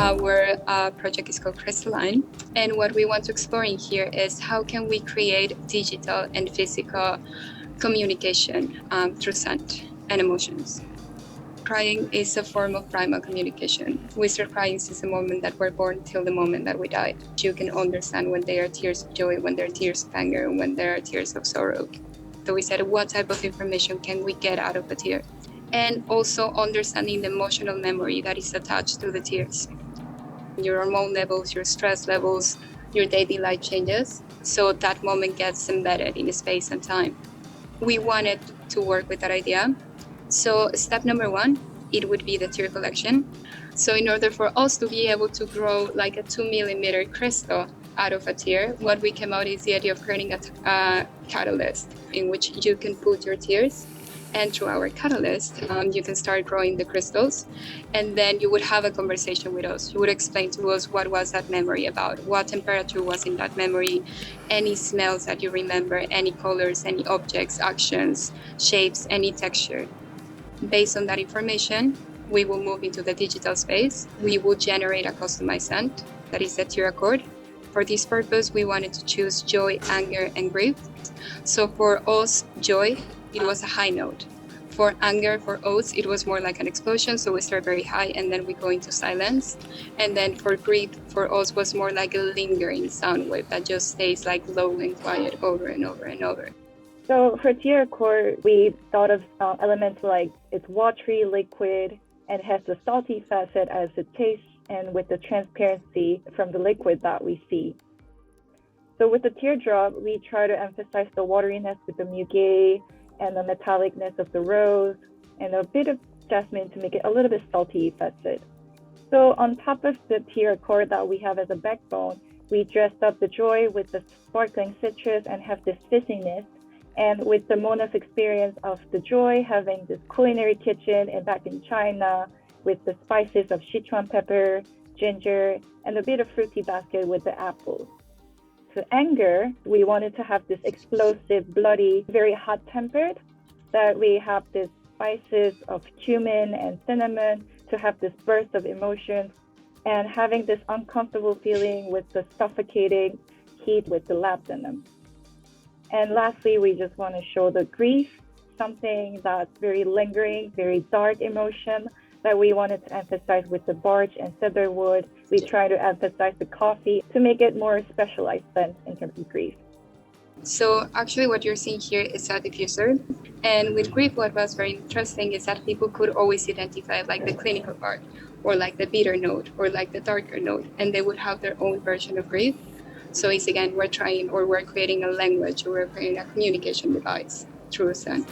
Our project is called Crystalline. And what we want to explore in here is how can we create digital and physical communication through scent and emotions. Crying is a form of primal communication. We start crying since the moment that we're born till the moment that we die. You can understand when there are tears of joy, when there are tears of anger, when there are tears of sorrow. So we said, what type of information can we get out of a tear? And also understanding the emotional memory that is attached to the tears. Your hormone levels, your stress levels, your daily life changes. So that moment gets embedded in space and time. We wanted to work with that idea. So step number one, it would be the tear collection. So in order for us to be able to grow like a 2 millimeter crystal out of a tear, what we came out is the idea of creating a catalyst in which you can put your tears. And through our catalyst, you can start growing the crystals. And then you would have a conversation with us. You would explain to us what was that memory about, what temperature was in that memory, any smells that you remember, any colors, any objects, actions, shapes, any texture. Based on that information, we will move into the digital space. We will generate a customized scent, that is the tear accord. For this purpose, we wanted to choose joy, anger, and grief. So for us, joy, it was a high note. For anger, for us, it was more like an explosion. So we start very high and then we go into silence. And then for grief, for us, was more like a lingering sound wave that just stays like low and quiet over and over and over. So for tear accord, we thought of elements like it's watery, liquid, and has the salty facet as it tastes, and with the transparency from the liquid that we see. So with the teardrop, we try to emphasize the wateriness with the muguet and the metallicness of the rose, and a bit of jasmine to make it a little bit salty facet. So on top of the tear accord that we have as a backbone, we dressed up the joy with the sparkling citrus and have this fizziness. And with the Mona's experience of the joy, having this culinary kitchen and back in China with the spices of Sichuan pepper, ginger, and a bit of fruity basket with the apples. To anger, we wanted to have this explosive, bloody, very hot-tempered, that we have this spices of cumin and cinnamon to have this burst of emotions, and having this uncomfortable feeling with the suffocating heat with the labdanum. And lastly, we just want to show the grief, something that's very lingering, very dark emotion that we wanted to emphasize with the bark and cedarwood. We try to emphasize the coffee to make it more specialized than in terms of grief. So actually what you're seeing here is a diffuser. And with grief, what was very interesting is that people could always identify like the clinical part, or like the bitter note, or like the darker note, and they would have their own version of grief. So it's again, we're creating a language, or we're creating a communication device through a scent.